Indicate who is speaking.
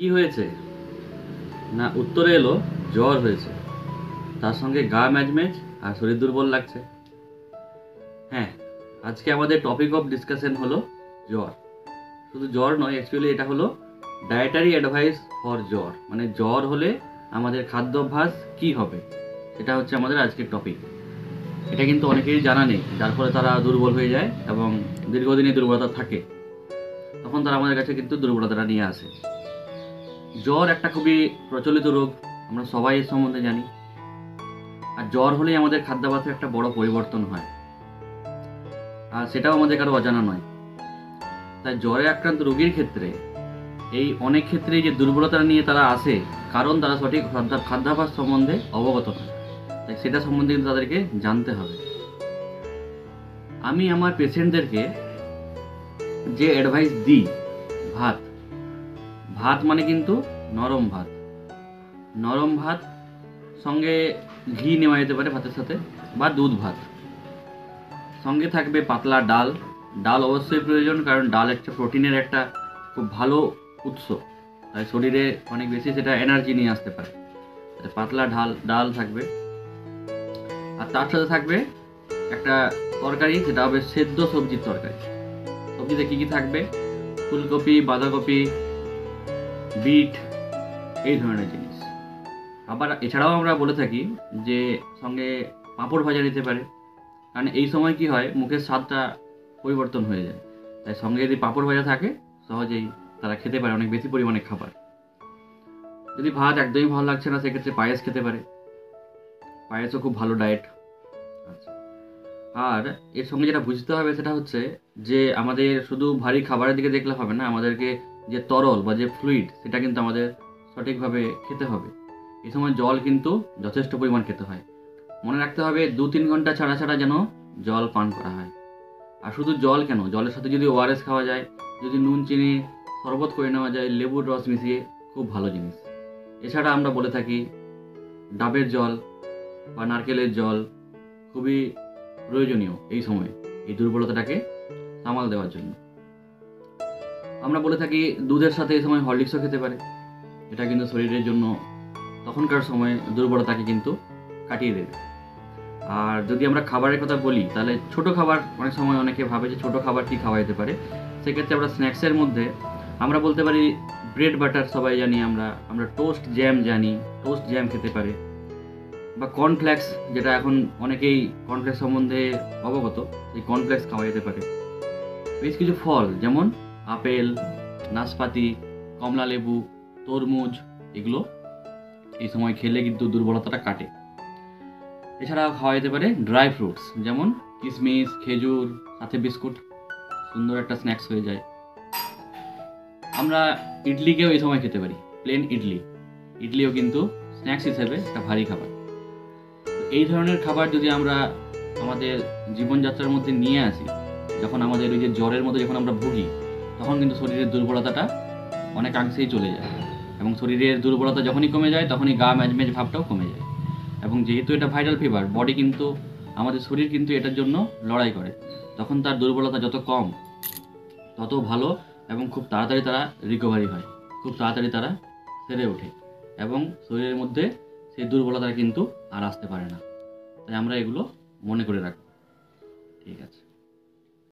Speaker 1: কি হয়েছে না, উত্তরে এলো জ্বর হয়েছে, তার সঙ্গে গা ম্যাজম্যাজ আর শরীর দুর্বল লাগছে। হ্যাঁ, আজকে আমাদের টপিক অফ ডিসকাশন হলো জ্বর। শুধু জ্বর নয়, অ্যাকচুয়ালি এটা হলো ডায়েটারি অ্যাডভাইস ফর জ্বর, মানে জ্বর হলে আমাদের খাদ্যাভ্যাস কি হবে, সেটা হচ্ছে আমাদের আজকের টপিক। এটা কিন্তু অনেকেরই জানা নেই, যার ফলে তারা দুর্বল হয়ে যায় এবং দীর্ঘদিনই দুর্বলতা থাকে। তখন তারা আমাদের কাছে কিন্তু দুর্বলতাটা নিয়ে আসে। জ্বর একটা খুবই প্রচলিত রোগ, আমরা সবাই এর সম্বন্ধে জানি। আর জ্বর হলেই আমাদের খাদ্যাভ্যাসে একটা বড় পরিবর্তন হয়, আর সেটাও আমাদের কারো অজানা নয়। তাই জ্বরে আক্রান্ত রোগীর ক্ষেত্রে এই অনেক ক্ষেত্রেই যে দুর্বলতা নিয়ে তারা আসে, কারণ তারা সঠিক খাদ্যাভ্যাস সম্বন্ধে অবগত নয়। তাই সেটা সম্বন্ধে কিন্তু তাদেরকে জানতে হবে। আমি আমার পেশেন্টদেরকে যে অ্যাডভাইস দিই, ভাত ভাত মানে কিন্তু নরম ভাত। নরম ভাত সঙ্গে ঘি নেওয়া যেতে পারে ভাতের সাথে, বা দুধ ভাত। সঙ্গে থাকবে পাতলা ডাল। ডাল অবশ্যই প্রয়োজন, কারণ ডাল একটা প্রোটিনের একটা খুব ভালো উৎস, তাই শরীরে অনেক বেশি সেটা এনার্জি নিয়ে আসতে পারে। পাতলা ডাল থাকবে, আর তার সাথে থাকবে একটা তরকারি, সেটা হবে সেদ্ধ সবজির তরকারি। সবজিতে কী কী থাকবে? ফুলকপি, বাঁধাকপি, বিট, এই ধরনের জিনিস। আবার এছাড়াও আমরা বলে থাকি যে সঙ্গে পাঁপড় ভাজা নিতে পারে, কারণ এই সময় কি হয়, মুখের স্বাদটা পরিবর্তন হয়ে যায়। তাই সঙ্গে যদি পাঁপড় ভাজা থাকে, সহজেই তারা খেতে পারে অনেক বেশি পরিমাণে খাবার। যদি ভাত একদমই ভালো লাগছে না, সেক্ষেত্রে পায়েস খেতে পারে। পায়েসও খুব ভালো ডায়েট। আচ্ছা, আর এর সঙ্গে যেটা বুঝতে হবে সেটা হচ্ছে যে আমাদের শুধু ভারী খাবারের দিকে দেখলে হবে না, আমাদেরকে যে তরল বা যে ফ্লুইড, সেটা কিন্তু আমাদের সঠিকভাবে খেতে হবে। এই সময় জল কিন্তু যথেষ্ট পরিমাণ খেতে হয়। মনে রাখতে হবে 2-3 ঘন্টা ছাড়া ছাড়া যেন জল পান করা হয়। আর শুধু জল কেন, জলের সাথে যদি ওআরএস খাওয়া যায়, যদি নুন চিনি শরবত করে নেওয়া যায় লেবুর রস মিশিয়ে, খুব ভালো জিনিস। এছাড়া আমরা বলে থাকি ডাবের জল বা নারকেলের জল খুবই প্রয়োজনীয় এই সময়, এই দুর্বলতাটাকে সামাল দেওয়ার জন্য। আমরা বলে থাকি দুধের সাথে এই সময় হরলিক্সও খেতে পারে। এটা কিন্তু শরীরের জন্য তখনকার সময় দুর্বলতাকে কিন্তু কাটিয়ে দেবে। আর যদি আমরা খাবারের কথা বলি, তাহলে ছোট খাবার, অনেক সময় অনেকে ভাবে যে ছোট খাবার কি খাওয়া যেতে পারে। সেক্ষেত্রে আমরা স্ন্যাক্সের মধ্যে আমরা বলতে পারি ব্রেড বাটার, সবাই জানি আমরা টোস্ট জ্যাম জানি, টোস্ট জ্যাম খেতে পারে। বা কর্নফ্লেক্স, যেটা এখন অনেকেই কর্নফ্লেক্স সম্বন্ধে অবগত, এই কর্নফ্লেক্স খাওয়া যেতে পারে। বেশ কিছু ফল যেমন আপেল, নাশপাতি, কমলা লেবু, তরমুজ, এগুলো এই সময় খেলে কিন্তু দুর্বলতাটা কাটে। এছাড়াও খাওয়া যেতে পারে ড্রাই ফ্রুটস, যেমন কিশমিশ, খেজুর, সাথে বিস্কুট। সুন্দর একটা স্ন্যাক্স হয়ে যায়। আমরা ইডলিকেও এই সময় খেতে পারি, প্লেন ইডলিও কিন্তু স্ন্যাক্স হিসেবে একটা ভারী খাবার। এই ধরনের খাবার যদি আমরা আমাদের জীবনযাত্রার মধ্যে নিয়ে আসি, যখন আমাদের ওই যে জ্বরের মধ্যে যখন আমরা ভুগি, তখন কিন্তু শরীরের দুর্বলতাটা অনেকাংশেই চলে যায়। এবং শরীরের দুর্বলতা যখনই কমে যায়, তখনই গা ম্যাজম্যাজ ভাবটাও কমে যায়। এবং যেহেতু এটা ভাইরাল ফিভার, বডি কিন্তু, আমাদের শরীর কিন্তু এটার জন্য লড়াই করে। তখন তার দুর্বলতা যত কম, তত ভালো, এবং খুব তাড়াতাড়ি তারা রিকভারি হয়, খুব তাড়াতাড়ি তারা সেরে ওঠে, এবং শরীরের মধ্যে সেই দুর্বলতা কিন্তু আর আসতে পারে না। তাই আমরা এগুলো মনে করে রাখবো। ঠিক আছে।